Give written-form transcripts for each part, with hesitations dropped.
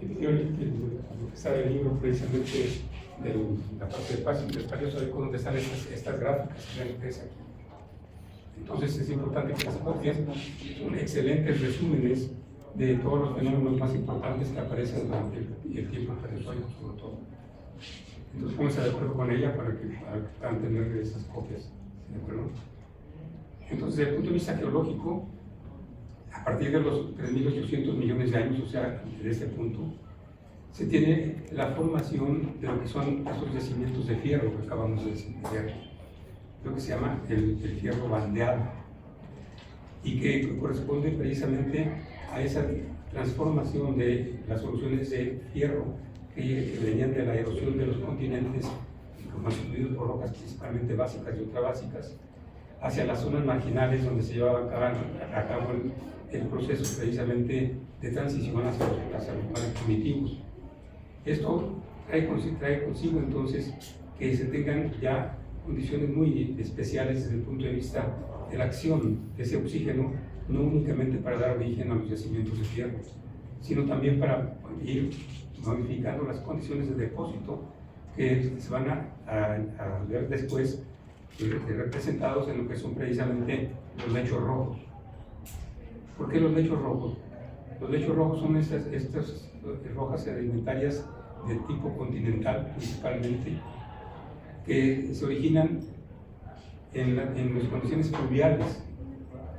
Efectivamente, lo que está en el libro precisamente de la parte de espacio interespacioso, donde están estas gráficas que ven ustedes aquí. Entonces es importante que las copias son excelentes resúmenes de todos los fenómenos más importantes que aparecen durante el tiempo prehistórico, sobre todo. Entonces pónganse de acuerdo con ella para que puedan tener esas copias. ¿De acuerdo? Entonces, desde el punto de vista geológico, a partir de los 3.800 millones de años, o sea, desde este punto, se tiene la formación de lo que son estos yacimientos de fierro que acabamos de ver, lo que se llama el fierro bandeado, y que corresponde precisamente a esa transformación de las soluciones de fierro que venían de la erosión de los continentes, constituidos por rocas principalmente básicas y ultrabásicas, hacia las zonas marginales donde se llevaba a cabo el proceso precisamente de transición hacia los lugares primitivos. Esto trae consigo entonces que se tengan ya condiciones muy especiales desde el punto de vista de la acción de ese oxígeno, no únicamente para dar origen a los yacimientos de fierro, sino también para ir modificando las condiciones de depósito que se van a ver después representados en lo que son precisamente los lechos rojos. ¿Por qué los lechos rojos? Los lechos rojos son estas rojas sedimentarias de tipo continental principalmente, que se originan en las condiciones fluviales,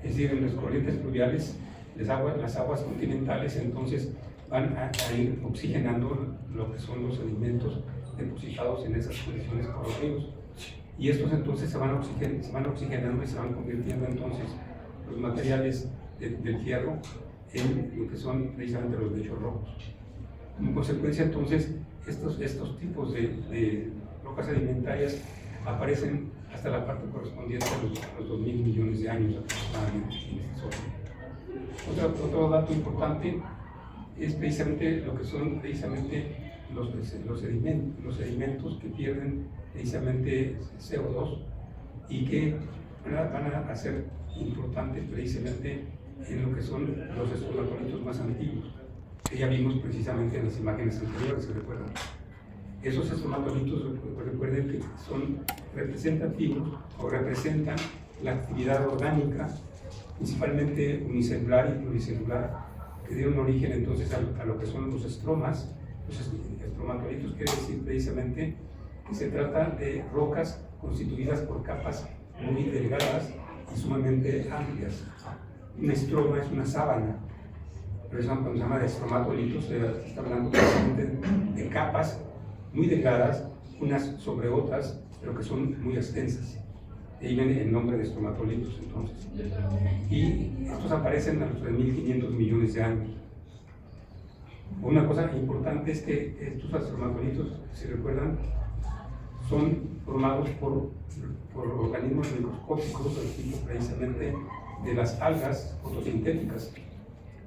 es decir, en las corrientes fluviales, las aguas continentales entonces van a ir oxigenando lo que son los sedimentos depositados en esas condiciones por los ríos. Y estos entonces se van oxigenando y se van convirtiendo entonces los materiales del fierro en lo que son precisamente los lechos rojos. Como consecuencia entonces estos tipos de rocas sedimentarias aparecen hasta la parte correspondiente a los 2.000 millones de años aproximadamente en esta zona. Otro dato importante es precisamente lo que son precisamente los sedimentos que pierden precisamente CO2 y que van a ser importantes precisamente en lo que son los estromatolitos más antiguos, que ya vimos precisamente en las imágenes anteriores, ¿se recuerdan? Esos estromatolitos, recuerden que son representativos o representan la actividad orgánica, principalmente unicelular y pluricelular, que dieron origen entonces a lo que son los estromas. Los estromatolitos quiere decir precisamente que se trata de rocas constituidas por capas muy delgadas y sumamente amplias. Un estroma es una sábana, por eso cuando se llama de estromatolitos se está hablando precisamente de capas muy delgadas, unas sobre otras, pero que son muy extensas. De ahí viene el nombre de estromatolitos entonces. Y estos aparecen a los 3.500 millones de años. Una cosa importante es que estos estromatolitos, si recuerdan, son formados por organismos microscópicos del tipo precisamente de las algas fotosintéticas.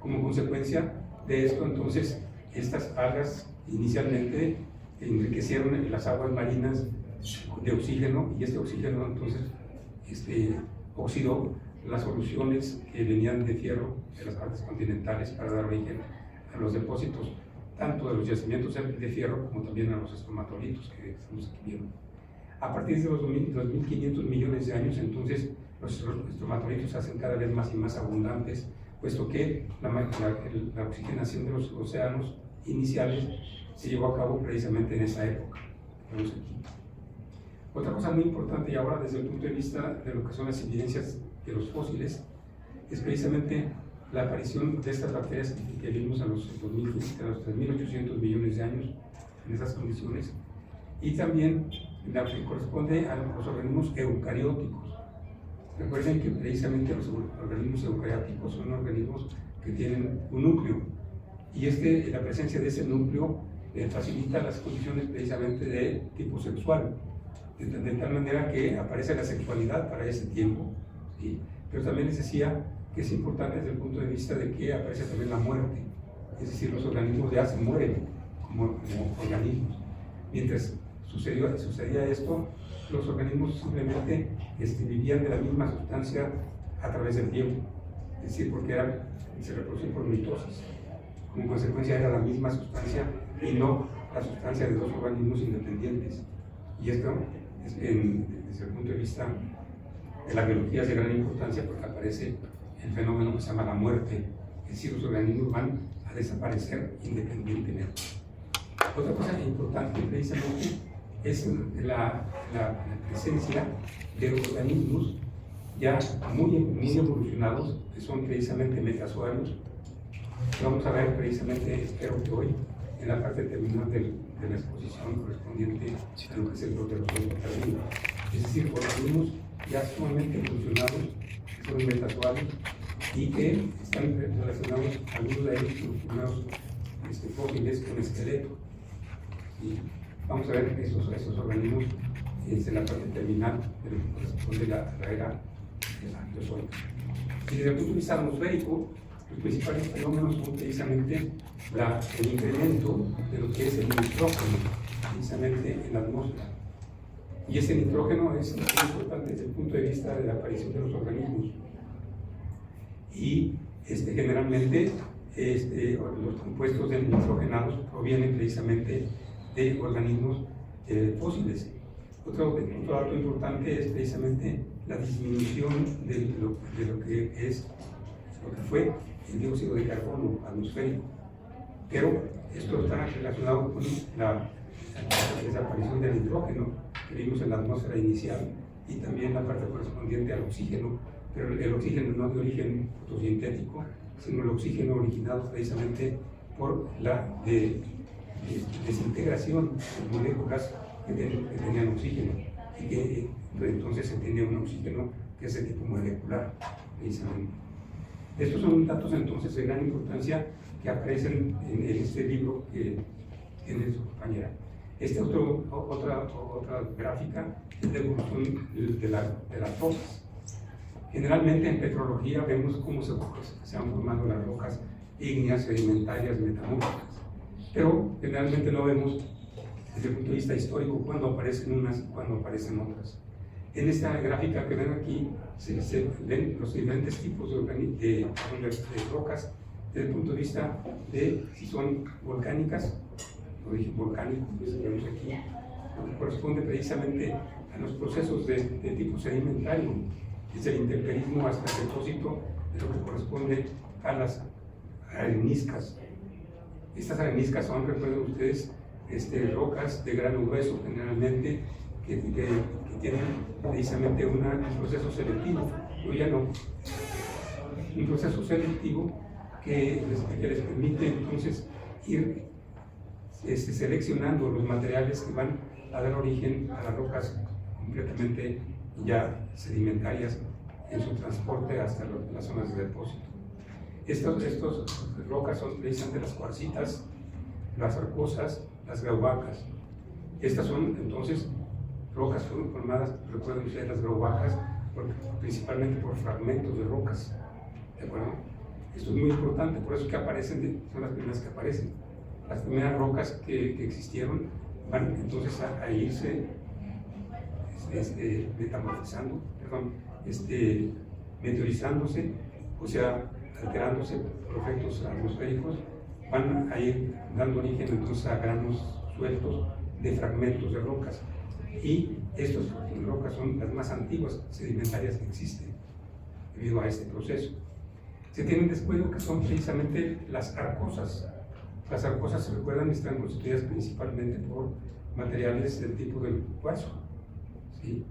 Como consecuencia de esto, entonces, estas algas inicialmente enriquecieron las aguas marinas de oxígeno y este oxígeno entonces oxidó las soluciones que venían de fierro de las partes continentales para dar origen a los depósitos tanto de los yacimientos de fierro como también a los estromatolitos que estamos aquí viendo. A partir de los 2.500 millones de años, entonces, los estromatolitos se hacen cada vez más y más abundantes, puesto que la oxigenación de los océanos iniciales se llevó a cabo precisamente en esa época. Vemos aquí. Otra cosa muy importante y ahora desde el punto de vista de lo que son las evidencias de los fósiles es precisamente la aparición de estas bacterias que vimos a los 3.800 millones de años en esas condiciones, y también la que corresponde a los organismos eucarióticos. Recuerden que precisamente los organismos eucarióticos son organismos que tienen un núcleo, y la presencia de ese núcleo facilita las condiciones precisamente de tipo sexual, de tal manera que aparece la sexualidad para ese tiempo, ¿sí? Pero también les decía que es importante desde el punto de vista de que aparece también la muerte, es decir, los organismos ya se mueren como organismos. Mientras sucedía esto, los organismos simplemente vivían de la misma sustancia a través del tiempo. es decir, porque se reproducen por mitosis. Como consecuencia era la misma sustancia y no la sustancia de dos organismos independientes. Y esto, desde el punto de vista de la biología, es de gran importancia porque aparece el fenómeno que se llama la muerte, es decir, los organismos van a desaparecer independientemente. Otra cosa importante precisamente es la presencia de organismos ya muy evolucionados, que son precisamente metazoarios. Vamos a ver precisamente, espero que hoy, en la parte terminal de la exposición correspondiente a lo que es el protozoo tardío. Es decir, organismos ya sumamente evolucionados, que son metazoarios y que están relacionados, algunos de ellos, con los primeros fósiles con esqueleto. ¿Sí? Vamos a ver esos organismos en la parte terminal de lo que corresponde a la era Mesozoica. Y desde el punto de vista atmosférico, los principales fenómenos son precisamente el incremento de lo que es el nitrógeno, precisamente en la atmósfera. Y ese nitrógeno es muy importante desde el punto de vista de la aparición de los organismos. Y generalmente los compuestos nitrogenados provienen precisamente de organismos fósiles. Otro dato importante es precisamente la disminución de lo que fue el dióxido de carbono atmosférico. Pero esto está relacionado con la desaparición del nitrógeno que vimos en la atmósfera inicial y también la parte correspondiente al oxígeno, pero el oxígeno no de origen fotosintético, sino el oxígeno originado precisamente por la desintegración de moléculas que tenían oxígeno y que entonces se tiene un oxígeno que es de tipo molecular precisamente. Estos son datos entonces de gran importancia que aparecen en este libro que tiene su compañera. Otra gráfica es la evolución de las rocas. Generalmente en petrología vemos cómo se han formado las rocas ígneas, sedimentarias, metamórficas, pero generalmente no vemos desde el punto de vista histórico cuándo aparecen unas y cuándo aparecen otras. En esta gráfica que ven aquí se ven los diferentes tipos de rocas desde el punto de vista de si son volcánicas, lo dije volcánico, pues vemos aquí, lo que corresponde precisamente a los procesos de tipo sedimentario, desde el intemperismo hasta el depósito de lo que corresponde a las areniscas. Estas areniscas son, recuerden ustedes, rocas de grano grueso generalmente que tienen precisamente un proceso selectivo, o ya no, un proceso selectivo que les permite entonces ir seleccionando los materiales que van a dar origen a las rocas completamente ya sedimentarias en su transporte hasta las zonas de depósito. Estas rocas son precisamente las cuarcitas, las arcosas, las graubacas. Estas son entonces rocas formadas, recuerden ustedes, las graubacas, principalmente por fragmentos de rocas. ¿De acuerdo? Esto es muy importante, por eso que aparecen, son las primeras que aparecen. Las primeras rocas que existieron van entonces a irse metamorfizando, meteorizándose, o sea, alterándose por efectos atmosféricos, van a ir dando origen entonces a granos sueltos de fragmentos de rocas. Y estas rocas son las más antiguas sedimentarias que existen debido a este proceso. Se tienen después lo que son precisamente las arcosas. Las arcosas, se recuerdan, están constituidas principalmente por materiales del tipo del cuarzo. ¿Sí?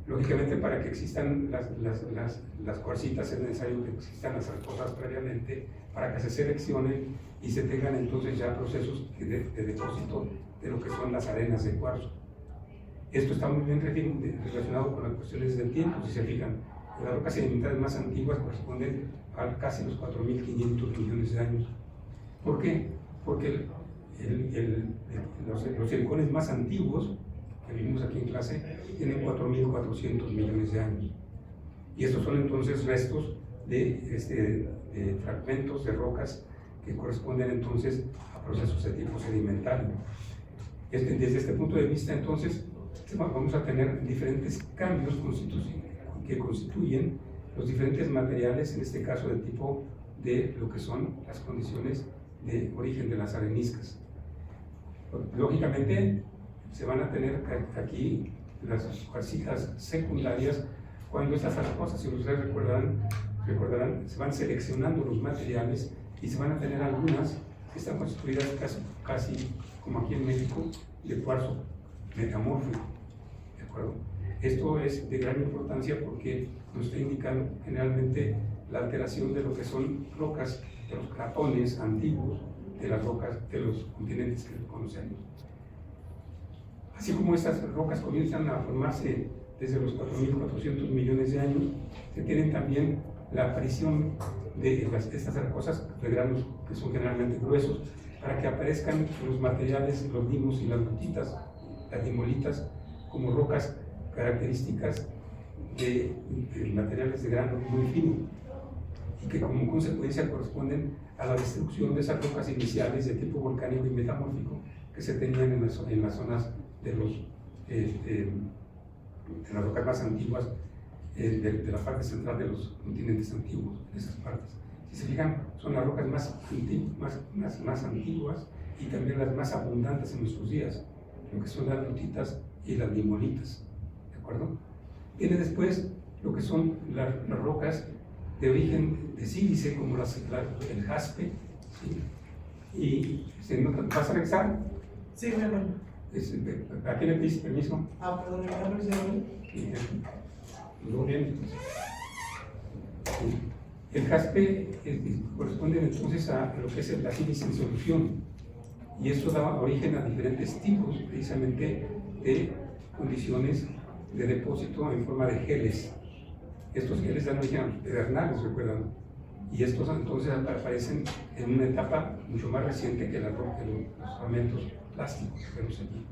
Lógicamente, para que existan las cuarcitas es necesario que existan las arcosas previamente para que se seleccionen y se tengan entonces ya procesos de depósito de lo que son las arenas de cuarzo. Esto está muy bien relacionado con las cuestiones del tiempo, si se fijan. Las rocas sedimentarias más antiguas corresponden a casi los 4.500 millones de años. ¿Por qué? Porque los silicones más antiguos que vimos aquí en clase tienen 4.400 millones de años. Y estos son entonces restos de fragmentos de rocas que corresponden entonces a procesos de tipo sedimentario. Desde este punto de vista, entonces, vamos a tener diferentes cambios que constituyen los diferentes materiales, en este caso del tipo de lo que son las condiciones de origen de las areniscas. Lógicamente, se van a tener aquí las cuarcitas secundarias cuando estas cosas, si ustedes recordarán, se van seleccionando los materiales y se van a tener algunas que están construidas casi como aquí en México, de cuarzo metamórfico, ¿de acuerdo? Esto es de gran importancia porque nos está indicando generalmente la alteración de lo que son rocas, de los cratones antiguos, de las rocas de los continentes que conocemos. Así como estas rocas comienzan a formarse desde los 4.400 millones de años, se tienen también la aparición de estas cosas de granos que son generalmente gruesos, para que aparezcan los materiales, los limos y las lutitas, las limolitas, como rocas características de materiales de grano muy fino, y que como consecuencia corresponden a la destrucción de esas rocas iniciales de tipo volcánico y metamórfico que se tenían en las zonas de las rocas más antiguas, de la parte central de los continentes antiguos, en esas partes. Si se fijan, son las rocas más antiguas y también las más abundantes en nuestros días, lo que son las lutitas y las limolitas, ¿de acuerdo? Viene después lo que son las rocas de origen de sílice, como el jaspe, ¿sí? Y ¿vas a regresar? Sí, mi hermano. ¿A quién le pediste permiso? Perdón, mi hermano, ¿sí? Muy bien. El jaspe corresponde entonces a lo que es la sílice en solución, y esto da origen a diferentes tipos precisamente de condiciones de depósito en forma de geles. Estos geles dan origen a los pedernales, recuerdan, y estos entonces aparecen en una etapa mucho más reciente que los fragmentos plásticos que vemos aquí.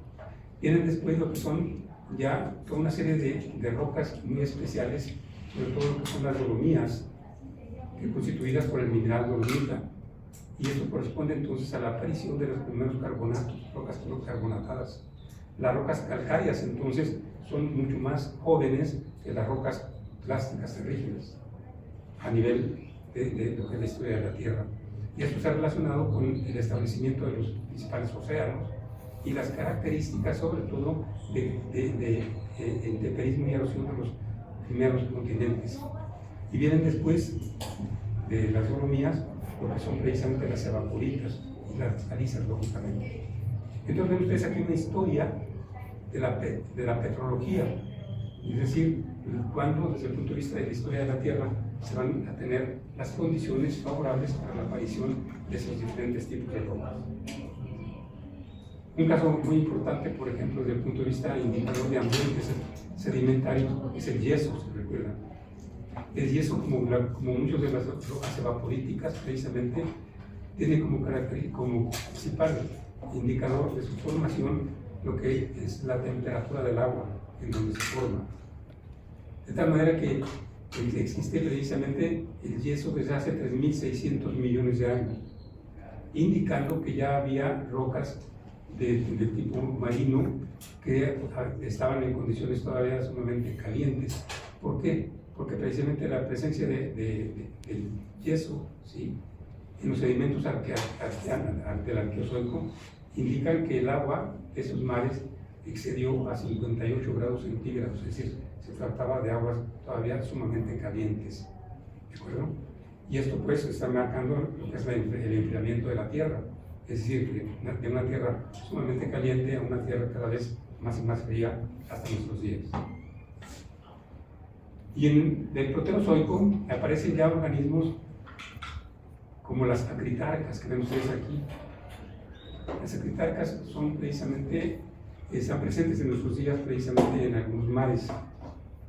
Vienen después lo que son ya toda una serie de rocas muy especiales, sobre todo lo que son las dolomías, que constituidas por el mineral dolomita, y esto corresponde entonces a la aparición de los primeros carbonatos, rocas carbonatadas. Las rocas calcáreas entonces son mucho más jóvenes que las rocas plásticas terrígenas a nivel de lo que es la historia de la Tierra, y esto está relacionado con el establecimiento de los principales océanos y las características sobre todo de temperismo y erosión de los primeros continentes. Y vienen después de las dolomías lo que son precisamente las evaporitas y las calizas, lógicamente. Entonces ven ustedes aquí una historia de la petrología, es decir, cuando desde el punto de vista de la historia de la Tierra se van a tener las condiciones favorables para la aparición de esos diferentes tipos de rocas. Un caso muy importante, por ejemplo, desde el punto de vista indicador de ambientes sedimentarios, es el yeso, ¿se recuerdan? El yeso, como muchas de las rocas evaporíticas, precisamente, tiene como principal indicador de su formación lo que es la temperatura del agua en donde se forma. De tal manera que existe precisamente el yeso desde hace 3.600 millones de años, indicando que ya había rocas de tipo marino que estaban en condiciones todavía sumamente calientes. ¿Por qué? Porque precisamente la presencia del yeso, ¿sí?, en los sedimentos del Arqueozoico indican que el agua de esos mares excedió a 58 grados centígrados, es decir, se trataba de aguas todavía sumamente calientes, ¿de acuerdo? Y esto pues está marcando lo que es el enfriamiento de la Tierra, es decir, de una Tierra sumamente caliente a una Tierra cada vez más y más fría hasta nuestros días. Y en el Proterozoico aparecen ya organismos como las acritarcas que ven ustedes aquí. Las acritarcas son precisamente, están presentes en nuestros días precisamente en algunos mares,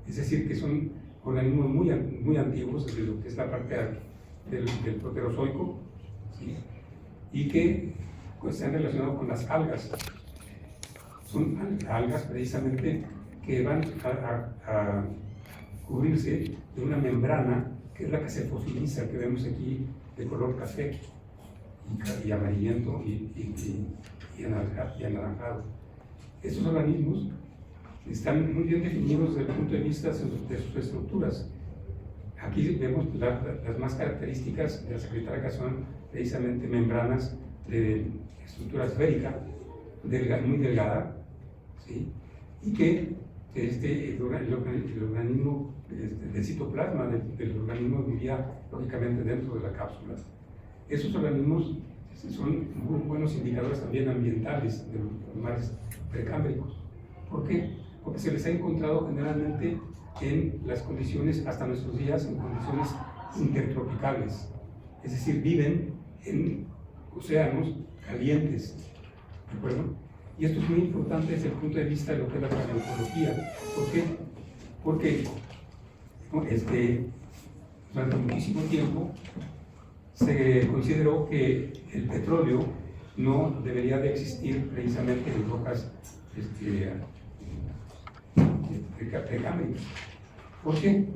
es decir, que son organismos muy antiguos desde lo que es la parte del Proterozoico, ¿sí?, y que pues, se han relacionado con las algas. Son algas precisamente que van a cubrirse de una membrana que es la que se fosiliza, que vemos aquí de color café y amarillento y anaranjado. Estos organismos están muy bien definidos desde el punto de vista de sus estructuras. aquí vemos las más características de la secretaria, son precisamente membranas de estructura esférica, muy delgada, ¿sí? Y que el organismo del citoplasma del organismo vivía lógicamente dentro de la cápsula. Esos organismos son muy buenos indicadores también ambientales de los mares precámbricos. ¿Por qué? Porque se les ha encontrado generalmente en las condiciones, hasta nuestros días, en condiciones intertropicales. Es decir, viven en océanos calientes. ¿De acuerdo? Y esto es muy importante desde el punto de vista de lo que es la paleontología. ¿Por qué? Porque durante muchísimo tiempo se consideró que el petróleo no debería de existir precisamente en rocas precámbricas. ¿Por qué?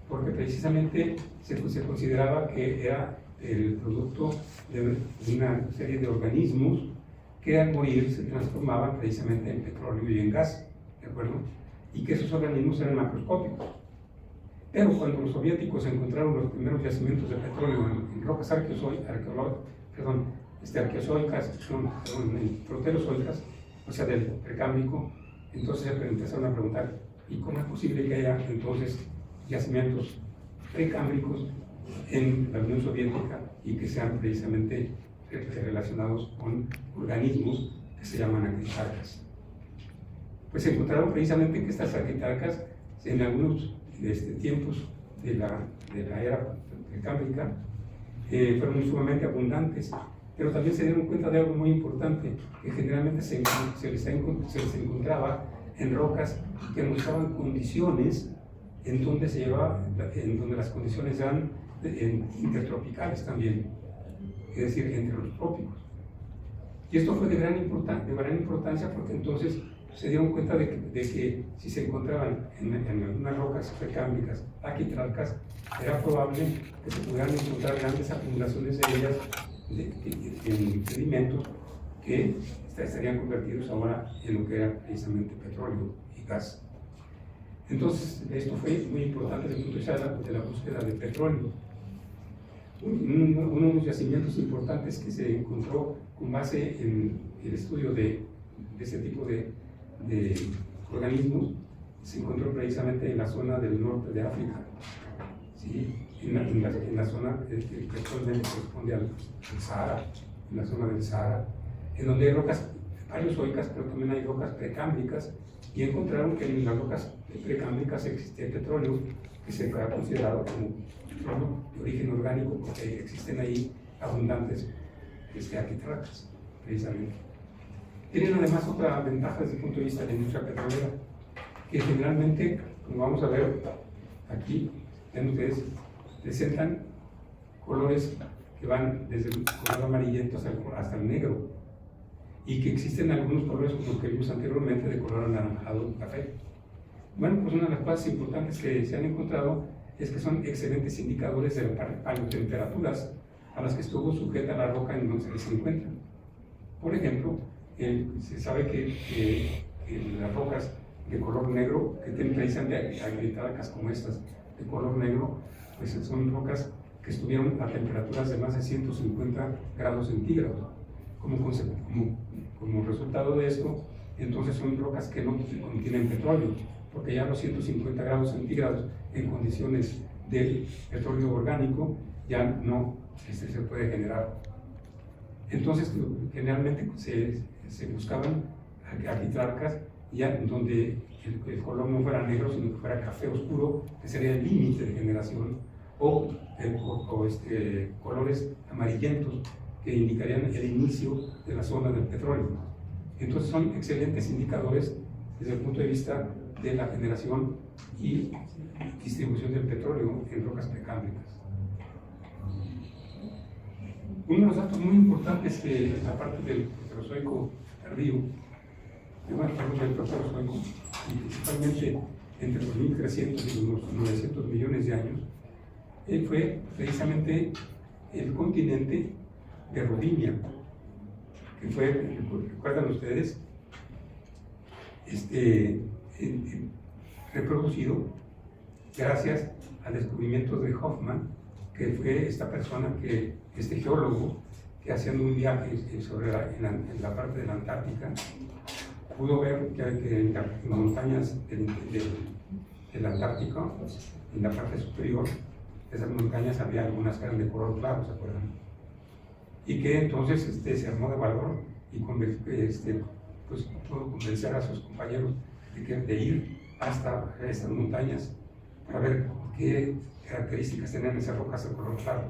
Porque precisamente se consideraba que era el producto de una serie de organismos que al morir se transformaban precisamente en petróleo y en gas, ¿de acuerdo? Y que esos organismos eran macroscópicos. Pero cuando los soviéticos encontraron los primeros yacimientos de petróleo en rocas proterozoicas, o sea, del precámbrico, entonces se empezaron a preguntar, ¿y cómo es posible que haya entonces yacimientos precámbricos en la Unión Soviética y que sean precisamente relacionados con organismos que se llaman acritarcas? Pues se encontraron precisamente que estas acritarcas en algunos tiempos de la era precámbrica fueron sumamente abundantes, pero también se dieron cuenta de algo muy importante, que generalmente se les encontraba en rocas que mostraban condiciones en donde las condiciones eran intertropicales también, es decir, entre los trópicos. Y esto fue de gran importancia porque entonces se dieron cuenta de que si se encontraban en algunas rocas precámbricas aquitrarcas, era probable que se pudieran encontrar grandes acumulaciones de ellas en sedimentos que estarían convertidos ahora en lo que era precisamente petróleo y gas. Entonces, esto fue muy importante desde el punto de vista de la búsqueda de petróleo. Uno de los yacimientos importantes que se encontró con base en el estudio de ese tipo de organismos se encontró precisamente en la zona del norte de África, ¿sí? en la zona que actualmente corresponde al Sahara, en la zona del Sahara, en donde hay rocas paleozoicas, pero también hay rocas precámbricas, y encontraron que en las rocas precámbricas existía petróleo que se ha considerado como petróleo de origen orgánico, porque existen ahí abundantes aquitrarcas, precisamente. Tienen además otra ventaja desde el punto de vista de la industria petrolera, que generalmente, como vamos a ver aquí, ven ustedes, presentan colores que van desde el color amarillento hasta el negro, y que existen algunos colores, como que vimos anteriormente, de color anaranjado o café. Bueno, pues una de las cosas importantes que se han encontrado es que son excelentes indicadores de las paleotemperaturas a las que estuvo sujeta la roca en donde se encuentra. Por ejemplo, se sabe que las rocas de color negro, que tienen precisamente acritarcas como estas de color negro, pues son rocas que estuvieron a temperaturas de más de 150 grados centígrados. Como resultado de esto, entonces son rocas que no contienen petróleo, porque ya los 150 grados centígrados en condiciones de petróleo orgánico ya no se puede generar. Entonces, generalmente se buscaban aquitrarcas ya donde el color no fuera negro, sino que fuera café oscuro, que sería el límite de generación, o colores amarillentos que indicarían el inicio de la zona del petróleo. Entonces son excelentes indicadores desde el punto de vista de la generación y distribución del petróleo en rocas precámbricas. Uno de los datos muy importantes que la parte del Proterozoico tardío, del Proterozoico, y principalmente entre los 1.300 y los 900 millones de años, fue precisamente el continente de Rodinia, que fue, recuerdan ustedes, reproducido gracias al descubrimiento de Hoffman, que fue esta persona, este geólogo, que haciendo un viaje en la parte de la Antártica, pudo ver que en las montañas del Antártico, en la parte superior de esas montañas había algunas que eran de color claro, ¿se acuerdan? Y que entonces se armó de valor y pues, pudo convencer a sus compañeros de ir hasta esas montañas para ver qué características tenían esas rocas de color claro,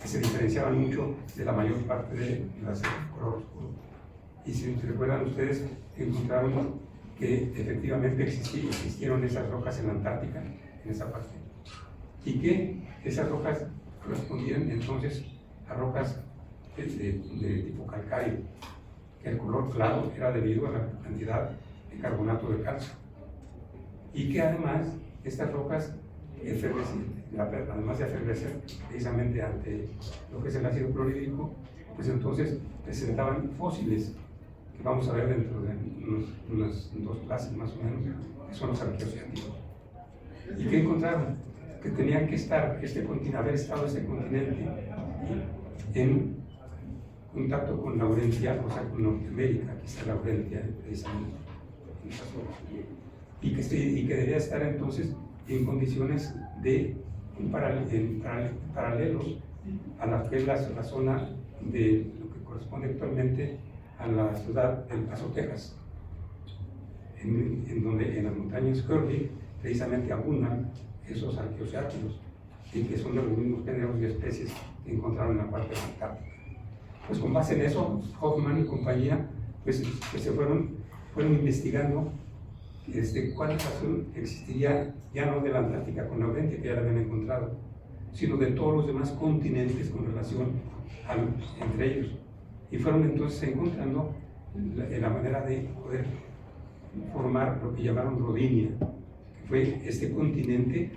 que se diferenciaban mucho de la mayor parte de las de color oscuro. Y si recuerdan ustedes, encontraron que efectivamente existieron esas rocas en la Antártica, en esa parte, y que esas rocas correspondían entonces a rocas de tipo calcáreo, que el color claro era debido a la cantidad de carbonato de calcio, y que además estas rocas además de efervecer precisamente ante lo que es el ácido clorhídrico, pues entonces presentaban fósiles que vamos a ver dentro de unas 2 clases más o menos, que son los arqueociáticos. ¿Y qué encontraron? Que tenían que estar, haber estado este continente en contacto con Laurentia, o sea, con Norteamérica. Aquí está Laurentia, precisamente, en esa zona. Y que debía estar entonces en condiciones paralelos a la que es la zona de lo que corresponde actualmente a la ciudad del Paso, Texas, en donde en las montañas Curly precisamente abundan esos arqueociátidos, y que son de los mismos géneros y especies que encontraron en la parte de la Antártica. Pues con base en eso, Hoffman y compañía pues se fueron investigando cuál relación existiría ya no de la Antártica con Laurentia, que ya la habían encontrado, sino de todos los demás continentes con relación entre ellos. Y fueron entonces encontrando la manera de poder formar lo que llamaron Rodinia, que fue este continente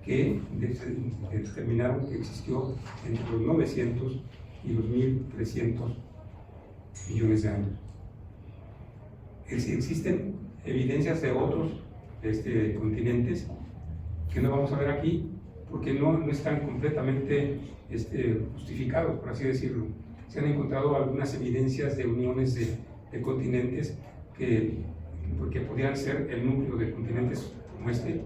que determinaron que existió entre los 900 y los 1300 millones de años. Existen evidencias de otros continentes que no vamos a ver aquí porque no están completamente justificados, por así decirlo. Se han encontrado algunas evidencias de uniones de continentes porque podrían ser el núcleo de continentes como este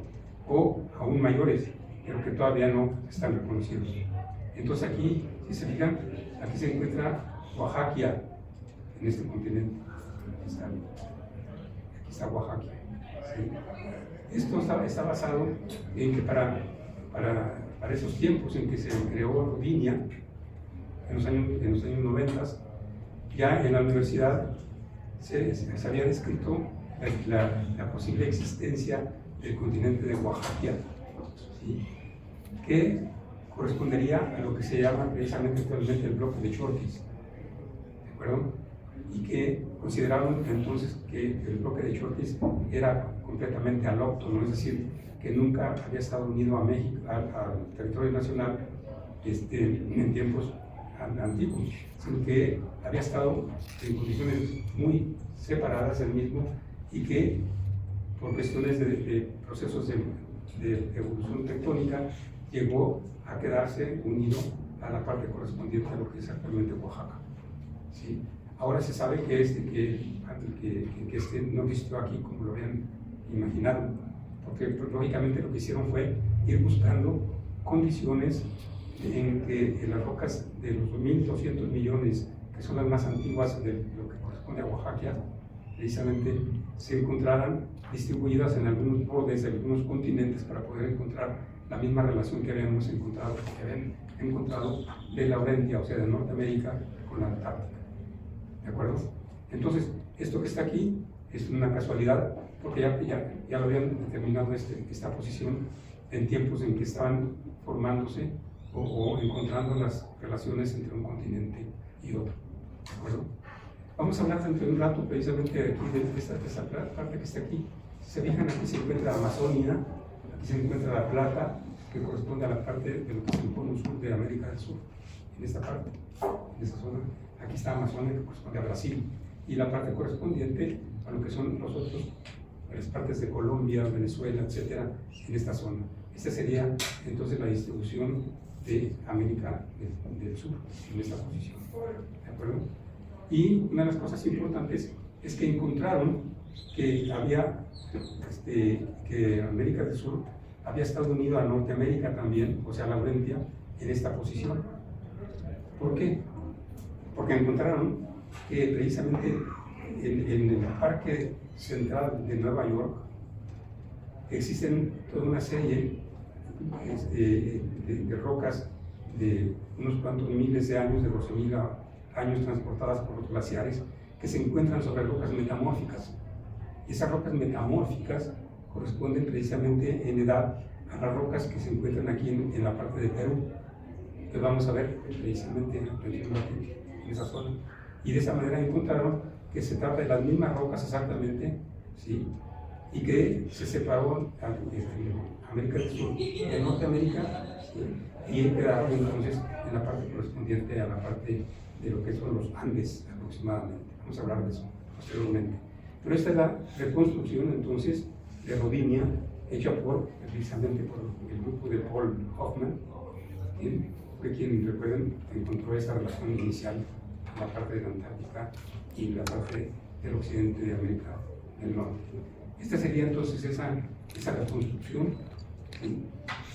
o aún mayores, pero que todavía no están reconocidos. Entonces aquí, si se fijan, aquí se encuentra Oaxaca en este continente. Aquí está Oaxaca. ¿Sí? Esto está basado en que para esos tiempos en que se creó Rodinia, en los años 90, ya en la universidad se había descrito la posible existencia del continente de Oaxaca, ¿sí? Que correspondería a lo que se llama precisamente actualmente el bloque de Chortis, ¿de acuerdo? Y que consideraron entonces que el bloque de Chortis era completamente alóctono, es decir, que nunca había estado unido a México, al territorio nacional en tiempos antiguos, sino que había estado en condiciones muy separadas del mismo y que por cuestiones de procesos de evolución tectónica llegó a quedarse unido a la parte correspondiente a lo que es actualmente Oaxaca. ¿Sí? Ahora se sabe que no existió aquí como lo habían imaginado, porque lógicamente lo que hicieron fue ir buscando condiciones en que las rocas de los 1.200 millones, que son las más antiguas de lo que corresponde a Oaxaca, precisamente se encontraran distribuidas en algunos bordes de algunos continentes para poder encontrar la misma relación que habían encontrado de Laurentia, o sea, de Norteamérica con la Antártica. ¿De acuerdo? Entonces, esto que está aquí es una casualidad, porque ya lo habían determinado esta posición en tiempos en que estaban formándose o encontrando las relaciones entre un continente y otro. ¿De acuerdo? Vamos a hablar dentro de un rato precisamente de aquí, de esta parte que está aquí. Si se fijan, aquí se encuentra la Amazonia, aquí se encuentra la Plata, que corresponde a la parte de lo que es el cono sur de América del Sur, en esta parte, en esta zona. Aquí está Amazonia, que corresponde a Brasil, y la parte correspondiente a lo que son las partes de Colombia, Venezuela, etcétera, en esta zona. Esta sería entonces la distribución de América del Sur en esta posición. ¿De acuerdo? Y una de las cosas importantes es que encontraron que que América del Sur había estado unido a Norteamérica también, o sea, Laurentia, en esta posición. ¿Por qué? Porque encontraron que precisamente en el Parque Central de Nueva York existen toda una serie de rocas de unos cuantos miles de años, de 12.000 años transportadas por los glaciares, que se encuentran sobre rocas metamórficas. Y esas rocas metamórficas corresponden precisamente en edad a las rocas que se encuentran aquí en la parte de Perú, que vamos a ver precisamente en esa zona. Y de esa manera encontraron que se trata de las mismas rocas exactamente, ¿sí? Y que se separó América del Sur de Norteamérica, ¿sí? Y quedaron entonces en la parte correspondiente a la parte de lo que son los Andes aproximadamente. Vamos a hablar de eso posteriormente. Pero esta es la reconstrucción entonces de Rodinia, hecha precisamente por el grupo de Paul Hoffman, ¿sí? Fue quien, recuerden, encontró esa relación inicial en la parte de la Antártica y la parte del occidente de América del Norte. Esta sería entonces esa reconstrucción, ¿sí?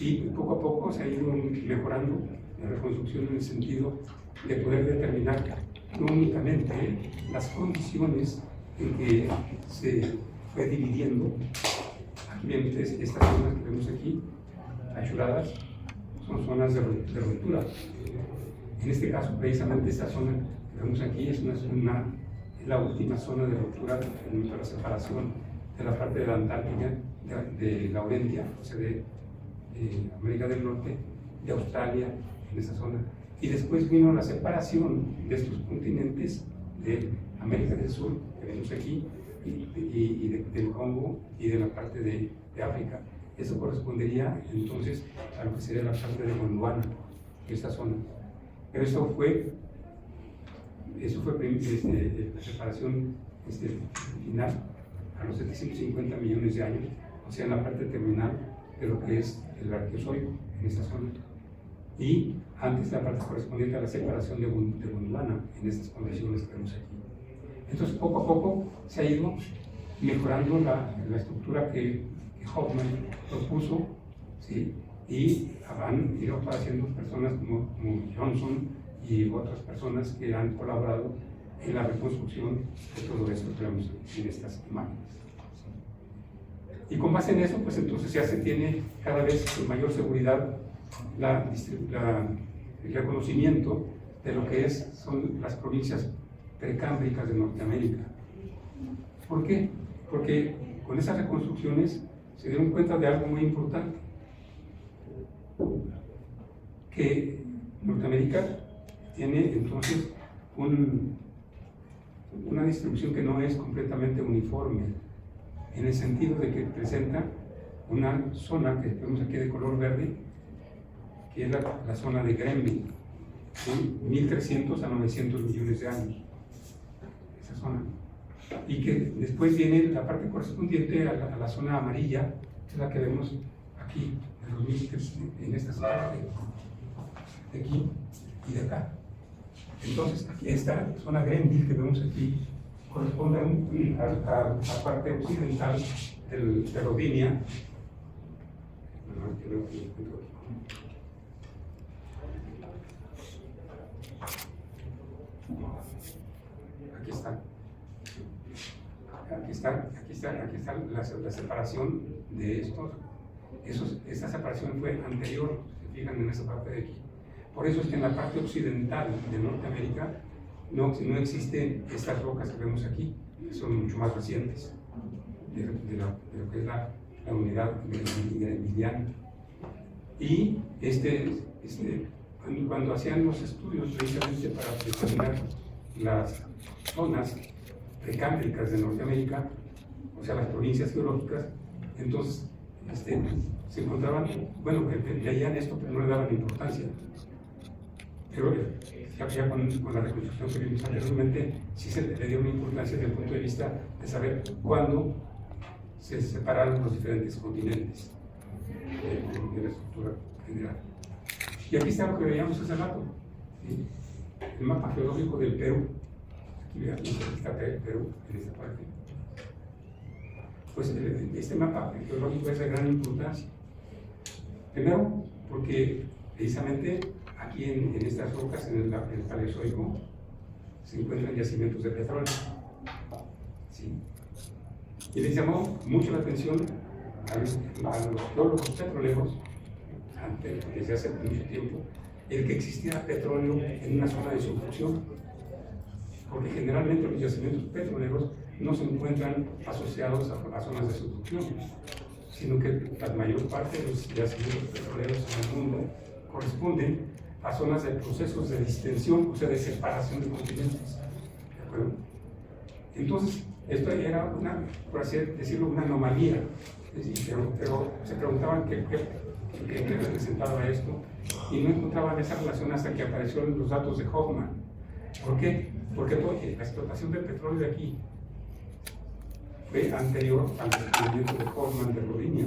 Y poco a poco se ha ido mejorando la reconstrucción en el sentido de poder determinar no únicamente las condiciones en que se fue dividiendo. Aquí ven ustedes estas zonas que vemos aquí, achuradas, son zonas de ruptura. En este caso, precisamente esta zona que vemos aquí es la última zona de ruptura en la separación de la parte de la Antártica, de Laurentia, o sea, de América del Norte, de Australia, en esa zona. Y después vino la separación de estos continentes de América del Sur, que vemos aquí, y del Congo y de la parte de África. Eso correspondería entonces a lo que sería la parte de Gondwana, esta zona. Pero eso fue la separación final a los 750 millones de años, o sea, en la parte terminal de lo que es el Arqueozoico en esta zona. Y antes la parte correspondiente a la separación de Gondwana en estas condiciones que vemos aquí. Entonces, poco a poco se ha ido mejorando la estructura que Hoffman propuso, ¿sí? Y han ido apareciendo personas como Johnson y otras personas que han colaborado en la reconstrucción de todo esto que vemos en estas imágenes. Y con base en eso, pues entonces ya se tiene cada vez con mayor seguridad el reconocimiento de lo que son las provincias precámbricas de Norteamérica. ¿Por qué? Porque con esas reconstrucciones se dieron cuenta de algo muy importante, que Norteamérica tiene entonces una distribución que no es completamente uniforme, en el sentido de que presenta una zona que vemos aquí de color verde, que es la zona de Grenville, ¿sí? 1300 a 900 millones de años, esa zona. Y que después viene la parte correspondiente a la zona amarilla, que es la que vemos aquí, en esta zona de aquí y de acá. Entonces, aquí esta zona Grenville que vemos aquí corresponde a la parte occidental de Rodinia. Aquí está la separación de estos. Esta separación fue anterior, se fijan en esa parte de aquí. Por eso es que en la parte occidental de Norteamérica no existen estas rocas que vemos aquí, que son mucho más recientes de lo que es la unidad grenvilliana. Y cuando hacían los estudios precisamente para determinar las zonas precámbricas de Norteamérica, o sea, las provincias geológicas, entonces se encontraban, bueno, veían esto, pero no le daban importancia. Pero ya con la reconstrucción que vimos anteriormente, sí se le dio una importancia desde el punto de vista de saber cuándo se separaron los diferentes continentes. de la estructura general. Y aquí está lo que veíamos hace rato, ¿sí? El mapa geológico del Perú. Aquí veamos, aquí está Perú en esta parte. Pues este mapa geológico es de gran importancia. Primero, porque precisamente aquí en estas rocas, en el Paleozoico, se encuentran yacimientos de petróleo. ¿Sí? Y les llamó mucho la atención a los geólogos petroleros, desde hace mucho tiempo, el que existiera petróleo en una zona de subducción, porque generalmente los yacimientos petroleros no se encuentran asociados a zonas de subducción, sino que la mayor parte de los yacimientos petroleros en el mundo corresponden a zonas de procesos de distensión, o sea, de separación de continentes. ¿De acuerdo? Entonces, esto era una, por así decirlo, una anomalía, pero se preguntaban qué representaba esto y no encontraban esa relación hasta que aparecieron los datos de Hoffman. ¿Por qué? Porque la explotación del petróleo de aquí fue anterior al descubrimiento de Hoffman de Rodinia.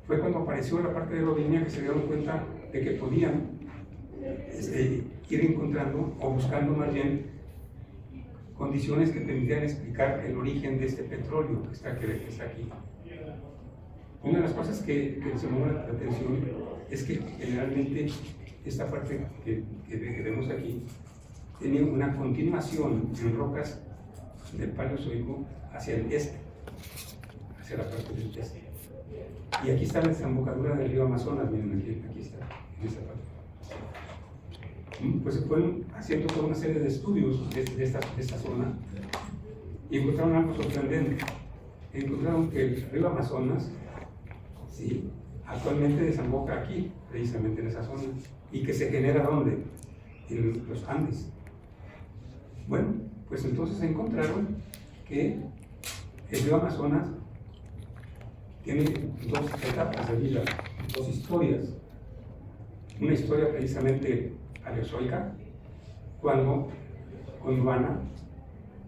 Fue cuando apareció la parte de Rodinia que se dieron cuenta de que podían ir encontrando o buscando más bien condiciones que permitieran explicar el origen de este petróleo que está aquí. Una de las cosas que se llamó la atención es que generalmente esta parte que vemos aquí tenía una continuación en rocas del Paleozoico hacia el este, hacia la parte del este. Y aquí está la desembocadura del río Amazonas, miren, aquí está, en esta parte. Pues se fueron haciendo toda una serie de estudios de esta zona y encontraron algo sorprendente. Encontraron que el río Amazonas, ¿sí?, actualmente desemboca aquí, precisamente en esa zona, y que se genera ¿dónde? En los Andes. Bueno, pues entonces encontraron que el río Amazonas tiene dos etapas de vida, dos historias. Una historia precisamente paleozoica, cuando Gondwana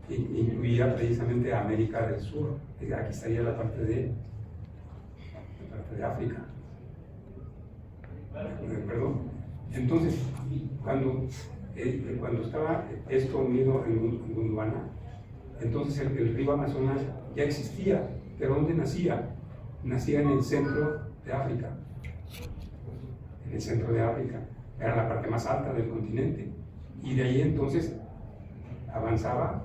incluía precisamente a América del Sur. Aquí estaría la parte de África. Perdón. Entonces, cuando estaba esto unido en Gondwana, entonces el río Amazonas ya existía. ¿Pero dónde nacía? Nacía en el centro de África. En el centro de África. Era la parte más alta del continente. Y de ahí entonces avanzaba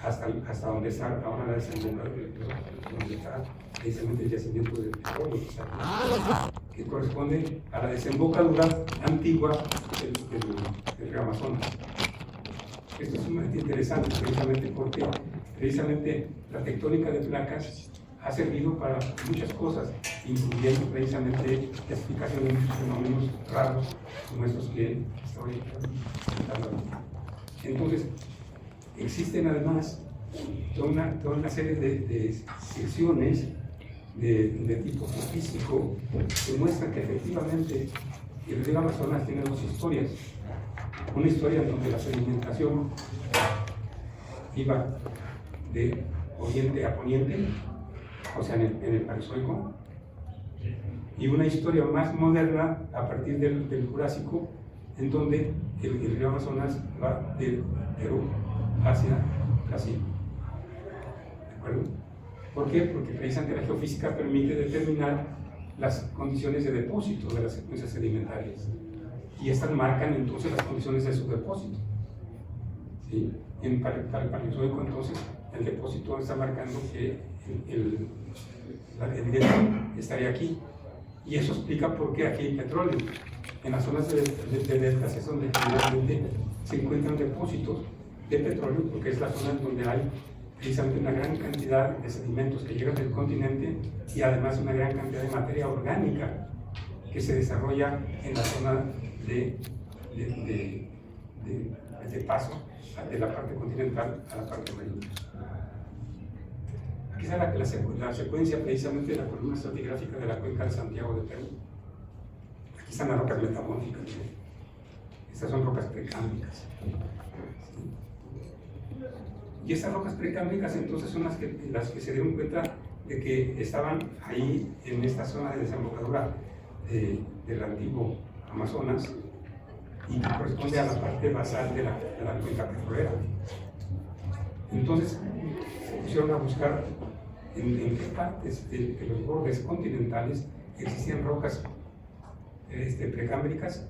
hasta donde está ahora la desembocadura, donde está precisamente el yacimiento de petróleo que corresponde a la desembocadura antigua del río Amazonas. Esto es sumamente interesante precisamente porque precisamente la tectónica de placas ha servido para muchas cosas, incluyendo precisamente la explicación de muchos fenómenos raros como estos que estoy comentando. Entonces, existen además toda una serie de secciones de tipo físico que muestran que efectivamente el río Amazonas tiene dos historias. Una historia en donde la sedimentación iba de oriente a poniente, o sea, en el Paleozoico, y una historia más moderna a partir del Jurásico, en donde el río Amazonas va del Perú hacia Brasil. ¿De acuerdo? ¿Por qué? Porque precisamente la geofísica permite determinar las condiciones de depósito de las secuencias sedimentarias, y estas marcan entonces las condiciones de su depósito. ¿Sí? Para el Paleozoico, entonces, el depósito está marcando que el evidencia estaría aquí, y eso explica por qué aquí hay petróleo. En las zonas de deltas es donde generalmente se encuentran depósitos de petróleo, porque es la zona donde hay precisamente una gran cantidad de sedimentos que llegan del continente y además una gran cantidad de materia orgánica que se desarrolla en la zona de paso de la parte continental a la parte marina. Aquí está la secuencia precisamente de la columna estratigráfica de la cuenca de Santiago de Perú. Aquí están las rocas metamórficas. Estas son rocas precámbicas. Y estas rocas precámbicas entonces son las que se dieron cuenta de que estaban ahí en esta zona de desembocadura del antiguo Amazonas y que corresponde a la parte basal de la cuenca petrolera. Entonces se pusieron a buscar en qué partes de los bordes continentales existían rocas precámbricas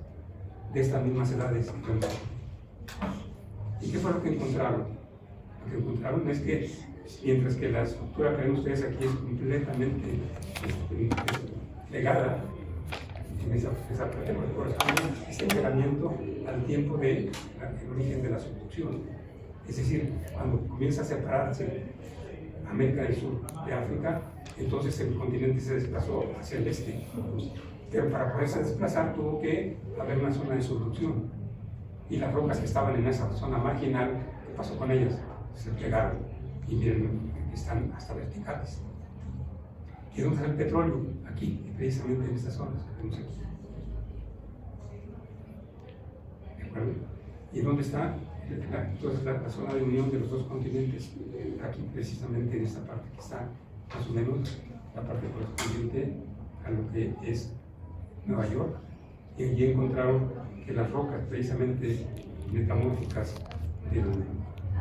de estas mismas edades. ¿Y qué fue lo que encontraron? Lo que encontraron es que mientras que la estructura que ven ustedes aquí es completamente plegada en esa parte, porque corresponde este pegamiento al tiempo del origen de la subducción. Es decir, cuando comienza a separarse América del Sur de África, entonces el continente se desplazó hacia el este. Pero para poderse desplazar tuvo que haber una zona de subducción. Y las rocas que estaban en esa zona marginal, ¿qué pasó con ellas? Se plegaron y miren, están hasta verticales. ¿Y dónde está el petróleo? Aquí, precisamente en estas zonas que vemos aquí. ¿De acuerdo? ¿Y dónde está? Entonces la zona de unión de los dos continentes, aquí precisamente en esta parte que está más o menos la parte correspondiente a lo que es Nueva York, y allí encontraron que las rocas precisamente metamórficas del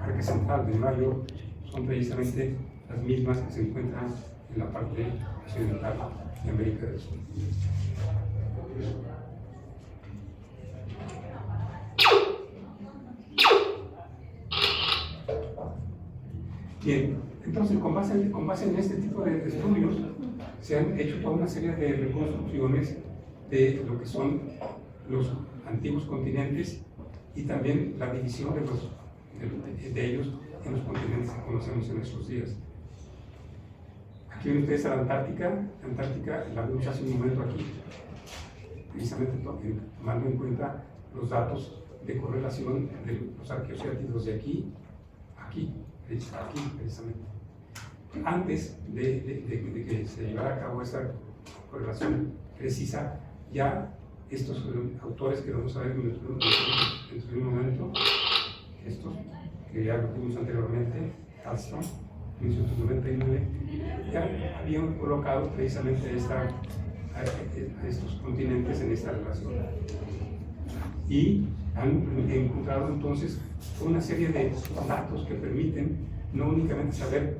Parque Central de Nueva York son precisamente las mismas que se encuentran en la parte occidental de América del Sur. Bien, entonces con base en este tipo de estudios se han hecho toda una serie de reconstrucciones de lo que son los antiguos continentes y también la división de ellos en los continentes que conocemos en estos días. Aquí ven ustedes a la Antártica. La Antártica la vimos hace un momento aquí, precisamente tomando en cuenta los datos de correlación de los arqueociátidos de aquí, precisamente. Antes de que se llevara a cabo esa correlación precisa, ya estos autores que vamos a ver dentro de un momento, estos que ya lo vimos anteriormente, Armstrong, 1999, ya habían colocado precisamente estos continentes en esta relación. Y han encontrado entonces una serie de datos que permiten no únicamente saber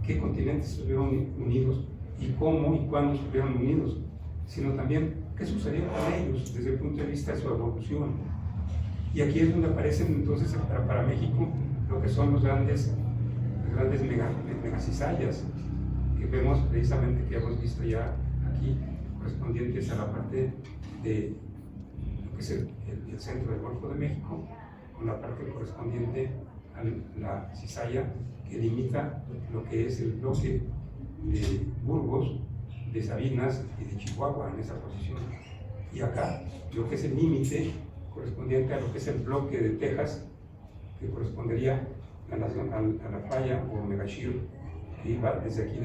qué continentes estuvieron unidos y cómo y cuándo estuvieron unidos, sino también qué sucedió con ellos desde el punto de vista de su evolución. Y aquí es donde aparecen entonces para México lo que son los grandes megacizallas que vemos precisamente, que hemos visto ya aquí, correspondientes a la parte de lo que es el centro del Golfo de México, con la parte correspondiente a la cizalla que limita lo que es el bloque de Burgos, de Sabinas y de Chihuahua en esa posición. Y acá lo que es el límite correspondiente a lo que es el bloque de Texas, que correspondería a la falla o megashire que iba desde aquí,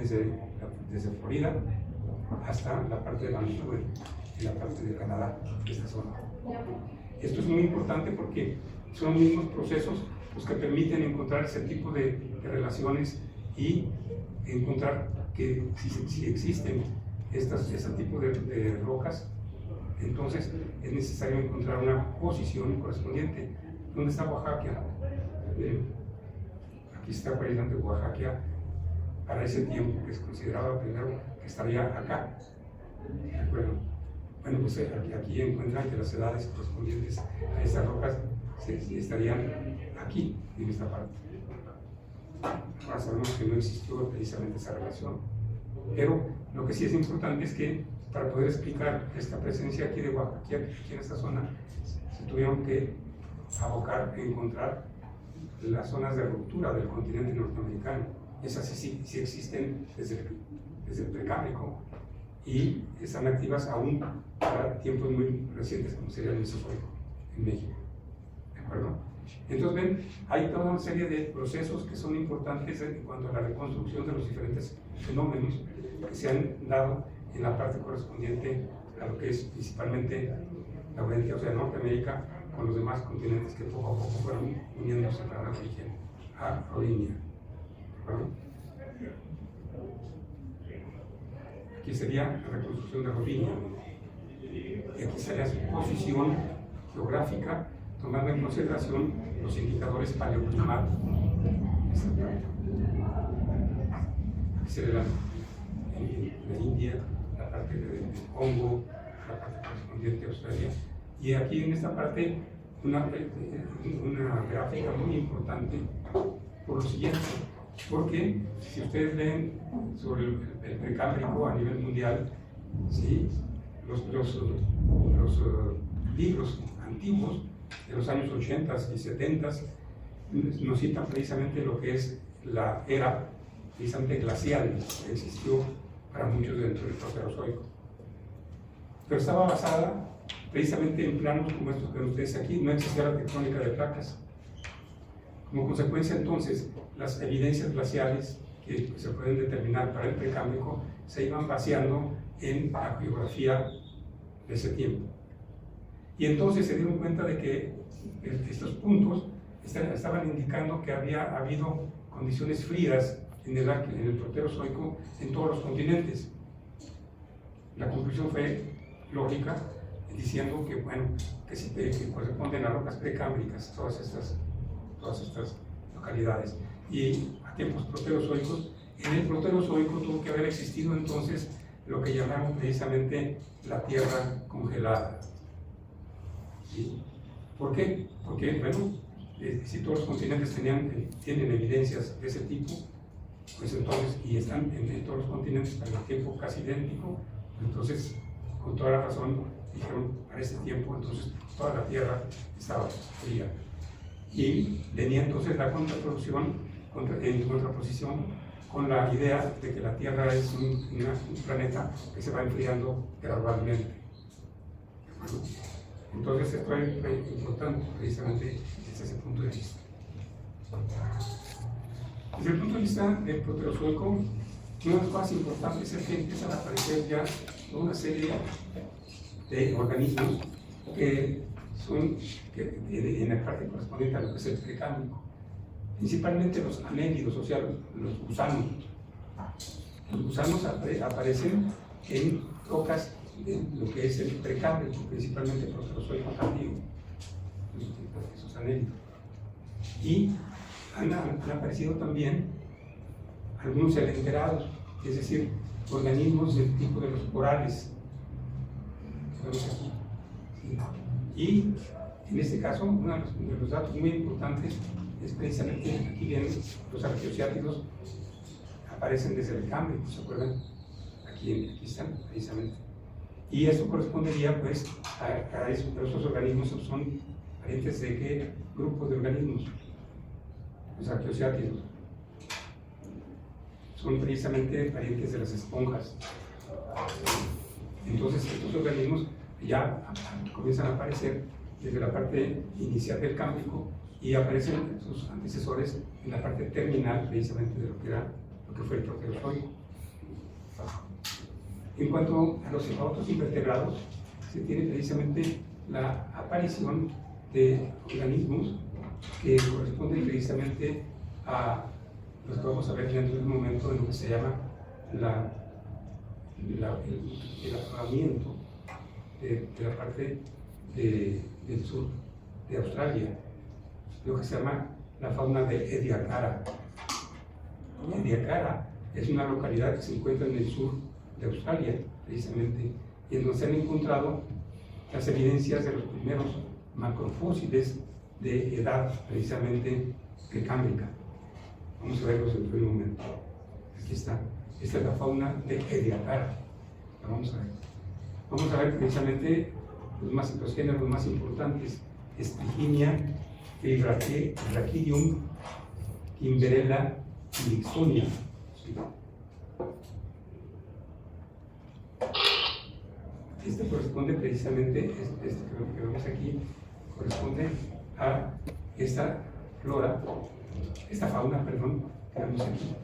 desde Florida hasta la parte de Vancouver y la parte de Canadá, de esta zona. Esto es muy importante porque son los mismos procesos los que permiten encontrar ese tipo de relaciones y encontrar que si existen este tipo de rocas, entonces es necesario encontrar una posición correspondiente. ¿Dónde está Oaxaca? Aquí está apareciendo Oaxaca para ese tiempo que se consideraba primero que estaría acá. ¿De acuerdo? Bueno, pues aquí encuentran que las edades correspondientes a estas rocas estarían aquí, en esta parte. Ahora sabemos que no existió precisamente esa relación, pero lo que sí es importante es que para poder explicar esta presencia aquí de Oaxaca, aquí en esta zona, se tuvieron que abocar a encontrar las zonas de ruptura del continente norteamericano. Esas sí existen desde el Precámbrico y están activas aún para tiempos muy recientes, como sería el Mesozoico en México. ¿De acuerdo? Entonces, ven, hay toda una serie de procesos que son importantes en cuanto a la reconstrucción de los diferentes fenómenos que se han dado en la parte correspondiente a lo que es principalmente la Oriente, o sea, Norteamérica, con los demás continentes que poco a poco fueron uniéndose para dar origen a Rodinia. ¿De acuerdo? aquí sería la reconstrucción de Rovinia, y aquí sería su posición geográfica, tomando en consideración los indicadores paleoclimáticos. Aquí sería la India, la parte de Congo, la parte correspondiente a Australia, y aquí en esta parte una gráfica muy importante por lo siguiente, porque si ustedes ven sobre el Precámbrico a nivel mundial, ¿sí? los libros antiguos de los años 80 y 70 nos citan precisamente lo que es la era precisamente glacial que existió para muchos dentro del Proterozoico. Pero estaba basada precisamente en planos como estos que ven ustedes aquí, no existía la tectónica de placas. Como consecuencia, entonces, las evidencias glaciales que se pueden determinar para el Precámbrico se iban vaciando en la geografía de ese tiempo. Y entonces se dieron cuenta de que estos puntos estaban indicando que había habido condiciones frías en el Proterozoico en todos los continentes. La conclusión fue lógica, diciendo que, bueno, que corresponden a rocas precámbricas, todas estas localidades. Y a tiempos proterozoicos, en el Proterozoico tuvo que haber existido entonces lo que llamamos precisamente la tierra congelada. ¿Sí? ¿Por qué? Porque, bueno, si todos los continentes tienen evidencias de ese tipo, pues entonces, y están en todos los continentes al tiempo casi idéntico, entonces, con toda la razón, dijeron, para ese tiempo, entonces, toda la Tierra estaba fría. Y venía entonces la contraposición con la idea de que la Tierra es un planeta que se va enfriando gradualmente. Entonces, esto es importante precisamente desde ese punto de vista. Desde el punto de vista del Proterozoico, una de las cosas importantes es que empiezan a aparecer ya una serie de organismos que son en la parte correspondiente a lo que es el Precámbrico, principalmente los anélidos, o sea, los gusanos. Los gusanos aparecen en rocas de lo que es el Precámbrico, principalmente el Proterozoico tardío, esos anélidos. Y han aparecido también algunos elenterados, es decir, organismos del tipo de los corales. Y en este caso, uno de los datos muy importantes es precisamente, aquí vienen los arqueociátidos, aparecen desde el Cámbrico, ¿se acuerdan? Aquí están, precisamente. Y esto correspondería, pues, a esos organismos, son parientes de qué grupo de organismos. Los arqueociátidos son precisamente parientes de las esponjas. Entonces, estos organismos ya comienzan a aparecer desde la parte inicial del Cámbrico y aparecen sus antecesores en la parte terminal, precisamente de lo que fue el Proterozoico. En cuanto a los otros invertebrados, se tiene precisamente la aparición de organismos que corresponden precisamente a los que vamos a ver dentro de un momento en lo que se llama el afloramiento de la parte del sur de Australia, lo que se llama la fauna de Ediacara. Ediacara es una localidad que se encuentra en el sur de Australia, precisamente, y en donde se han encontrado las evidencias de los primeros macrofósiles de edad, precisamente, precámbrica. Vamos a verlos dentro de un momento. Aquí está. Esta es la fauna de Ediacara. La vamos a ver. Vamos a ver precisamente los géneros más importantes: Estriginia, Brachidium, Kimberella y Lixonia. Este corresponde precisamente, este que vemos aquí, corresponde a esta flora, esta fauna, perdón, que vemos aquí.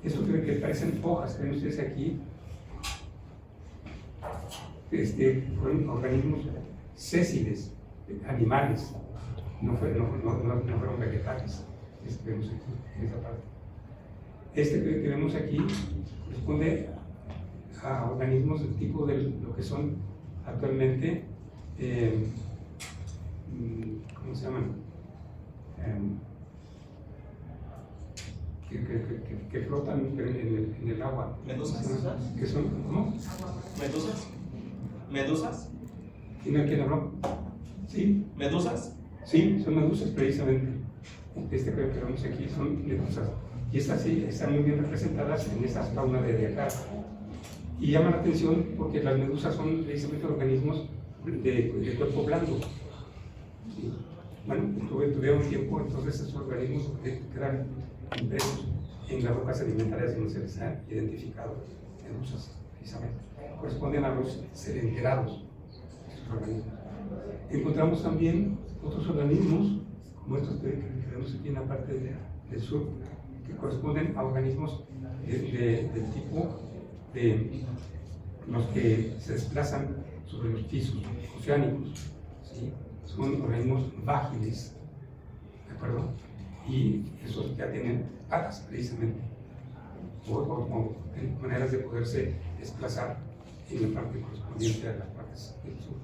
Esto que parecen hojas, ven ustedes aquí, fueron organismos sésiles, animales, no fueron vegetales. Este vemos aquí, en esta parte. Este que vemos aquí corresponde a organismos del tipo de lo que son actualmente, ¿cómo se llaman? Que flotan en el agua. ¿Medusas? ¿Qué son? ¿Cómo? ¿Medusas? ¿Medusas? ¿Quién habló? ¿Sí? ¿Medusas? Sí, son medusas precisamente. Creo que vemos aquí son medusas. Y estas sí están muy bien representadas en esta fauna de acá. Y llama la atención porque las medusas son precisamente organismos de cuerpo blando. ¿Sí? Bueno, tuve un tiempo, entonces esos organismos quedan impresos en las rocas sedimentarias donde se les ha identificado medusas, precisamente. Corresponden a los sedenterados, esos organismos. Encontramos también otros organismos, como estos que vemos aquí en la parte del sur, que corresponden a organismos del tipo de los que se desplazan sobre los pisos oceánicos, ¿sí? Son organismos vágiles, ¿de acuerdo? Y esos ya tienen patas, precisamente, o maneras de poderse desplazar en la parte correspondiente a las partes del sur.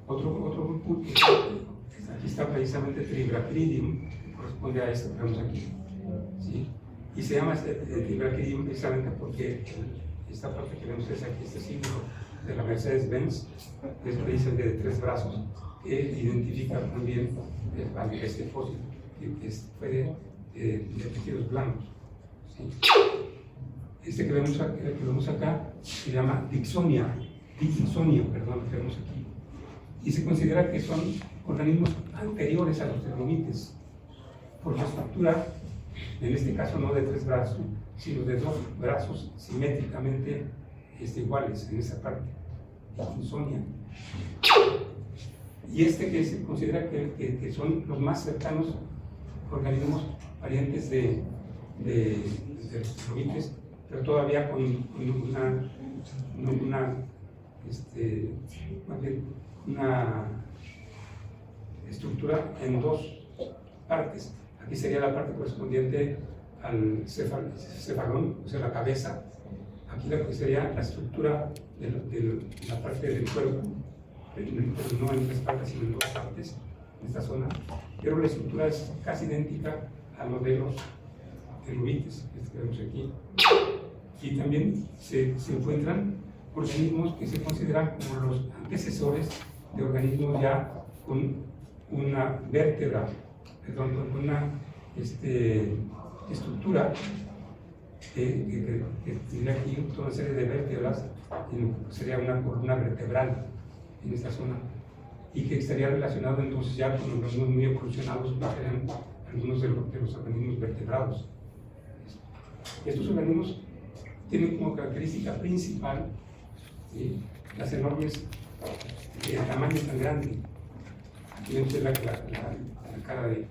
Otro grupo, aquí está precisamente Tribrachidium, que corresponde a esto que vemos aquí, ¿sí? Y se llama Tribrachidium precisamente porque esta parte que vemos es aquí, este símbolo de la Mercedes-Benz, es precisamente de 3 brazos, que identifica muy bien este fósil, que fue de tejidos blancos, ¿sí? Este que vemos acá se llama Dickinsonia, perdón, que vemos aquí, y se considera que son organismos anteriores a los trilobites, por su estructura, en este caso no de 3 brazos, sino de 2 brazos simétricamente iguales en esa parte, Dickinsonia. Y que se considera que son los más cercanos organismos parientes de los trilobites, pero todavía con una estructura en 2 partes. Aquí sería la parte correspondiente al cefalón, o sea, la cabeza. Aquí la que sería la estructura de la parte del cuerpo, no en 3 partes, sino en 2 partes, en esta zona. Pero la estructura es casi idéntica a lo de los trilobites, que vemos aquí. Y también se encuentran organismos que se consideran como los antecesores de organismos ya con una vértebra, perdón, con una estructura que tiene aquí toda una serie de vértebras, sería una columna vertebral en esta zona, y que estaría relacionado entonces ya con organismos muy evolucionados, que serían algunos de los organismos vertebrados. Estos organismos tienen como característica principal, ¿sí?, las enormes tamaño tan grande. Aquí vemos la cara del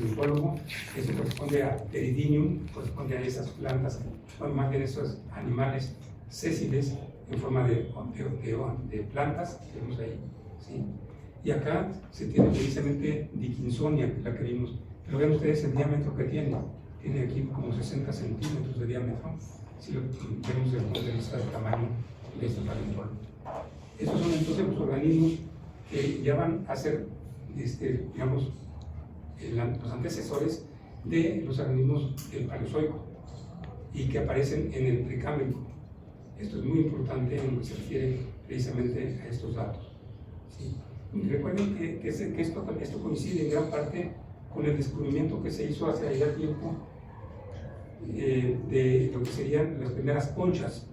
ufólogo. Eso corresponde a Pteridinium, corresponde a esas plantas, o más bien esos animales sésiles en forma de plantas que vemos ahí, ¿sí? Y acá se tiene precisamente Dickinsonia, la que vimos. Pero vean ustedes el diámetro que tiene. Tiene aquí como 60 centímetros de diámetro, si lo vemos desde el punto de vista del tamaño de este paleontólogo. Estos son entonces los organismos que ya van a ser, digamos, los antecesores de los organismos del Paleozoico y que aparecen en el Precámbrico. Esto es muy importante en lo que se refiere precisamente a estos datos, ¿sí? Y recuerden que esto coincide en gran parte con el descubrimiento que se hizo hace ya tiempo de lo que serían las primeras conchas,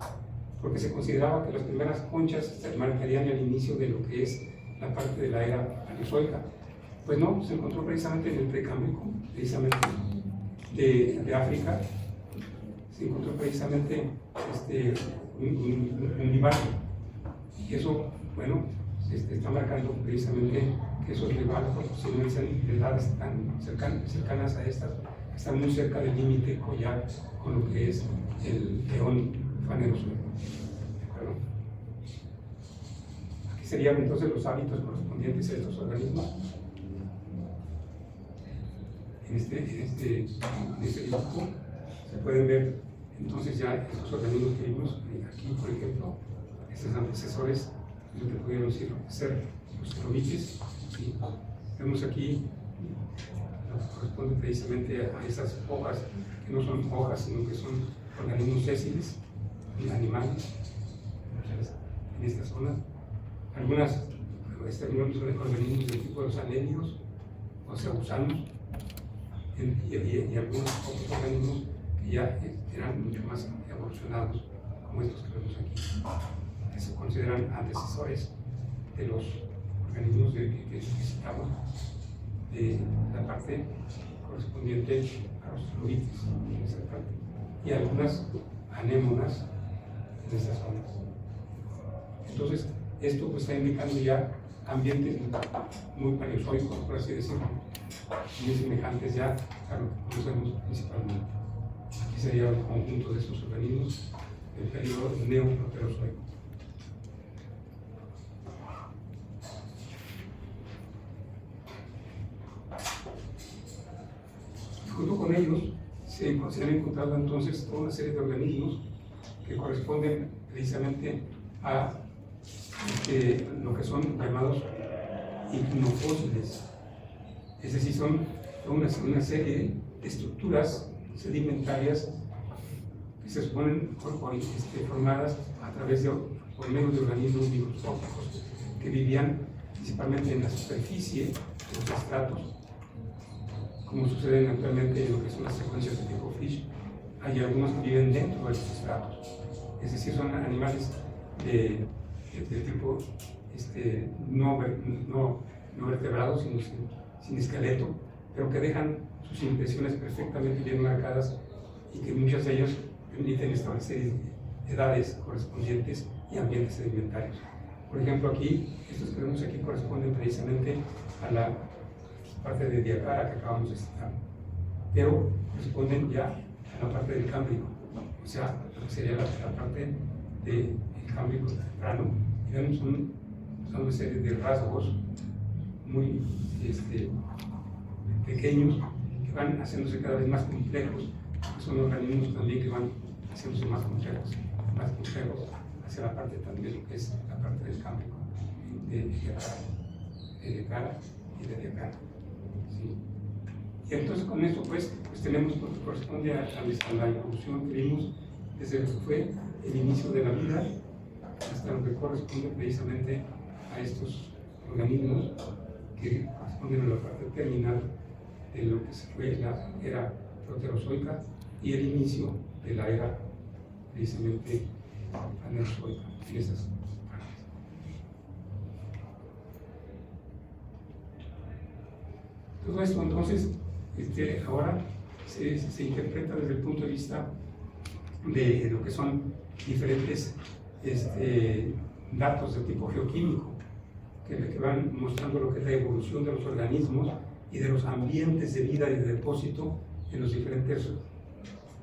porque se consideraba que las primeras conchas se marcarían el inicio de lo que es la parte de la era paleozoica. Pues no, se encontró precisamente en el Precámbrico, precisamente de África, se encontró precisamente un nivaje, y eso, bueno, está marcando precisamente que esos nivajes, si no dicen edades tan cercanas a estas, están muy cerca del límite ya con lo que es el eón fanerozoico. Aquí serían entonces los hábitos correspondientes a estos organismos. En este dibujo se pueden ver Entonces ya estos organismos que vimos aquí, por ejemplo, estos antecesores, lo que pudieron ser los cerobites, ¿sí? Vemos aquí lo que corresponde precisamente a esas hojas, que no son hojas, sino que son organismos sésiles, animales, en esta zona. Algunas son organismos del tipo de los anélidos, o sea, gusanos, y algunos otros organismos que ya eran mucho más evolucionados, como estos que vemos aquí, que se consideran antecesores de los organismos que citamos, de la parte correspondiente a los fluides, en esa parte, y algunas anémonas en estas zonas. Entonces, esto pues está indicando ya ambientes muy paleozoicos, por así decirlo, muy semejantes ya a lo que conocemos principalmente. Aquí sería el conjunto de estos organismos del periodo neoproterozoico. Junto con ellos se han encontrado entonces toda una serie de organismos que corresponden precisamente a lo que son llamados ignofósiles, es decir, son una serie de estructuras sedimentarias que se suponen formadas por medio de organismos microscópicos que vivían principalmente en la superficie de los estratos, como sucede actualmente en lo que son las secuencias de tipo Fish. Hay algunos que viven dentro de los estratos, es decir, son animales de tipo no vertebrados, sino sin esqueleto, pero que dejan sus impresiones perfectamente bien marcadas y que muchas de ellas permiten establecer edades correspondientes y ambientes sedimentarios. Por ejemplo, aquí, estos que vemos aquí corresponden precisamente a la parte de Diacara que acabamos de citar, pero corresponden ya a la parte del Cámbrico, o sea, lo que sería la parte del Cámbrico temprano. Y vemos una serie de rasgos muy pequeños que van haciéndose cada vez más complejos, que son organismos también que van haciéndose más complejos hacia la parte también que es la parte del Cámbrico, de Diacara y de Diacara. ¿Sí? Y entonces con esto pues tenemos lo que corresponde a la evolución que vimos desde lo que fue el inicio de la vida hasta lo que corresponde precisamente a estos organismos que corresponden a la parte terminal de lo que fue la era proterozoica y el inicio de la era precisamente anerozoica en esas partes. Todo esto entonces ahora se interpreta desde el punto de vista de lo que son diferentes datos de tipo geoquímico que van mostrando lo que es la evolución de los organismos y de los ambientes de vida y de depósito en las diferentes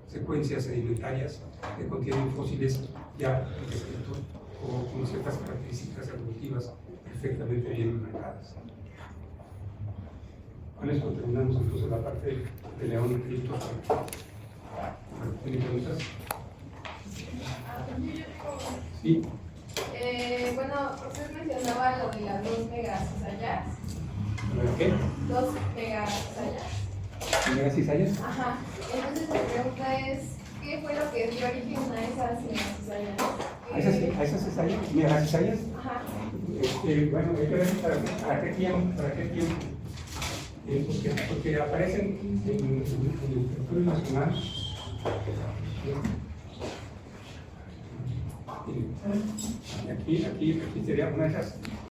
secuencias sedimentarias que contienen fósiles ya descritos o con ciertas características evolutivas perfectamente bien marcadas. Con esto terminamos entonces la parte de León y Cristo. ¿Tienen preguntas? Sí. Bueno, usted mencionaba lo de las 2 megacizallas. ¿Qué? 2 megacizallas. ¿Megacizallas? Ajá. Entonces mi pregunta es, ¿qué fue lo que dio origen a esas megacizallas? ¿A esas cizallas? ¿Megacizallas? Ajá. Bueno, hay que ver para qué tiempo. Porque aparecen en el territorio nacional. Aquí sería una de esas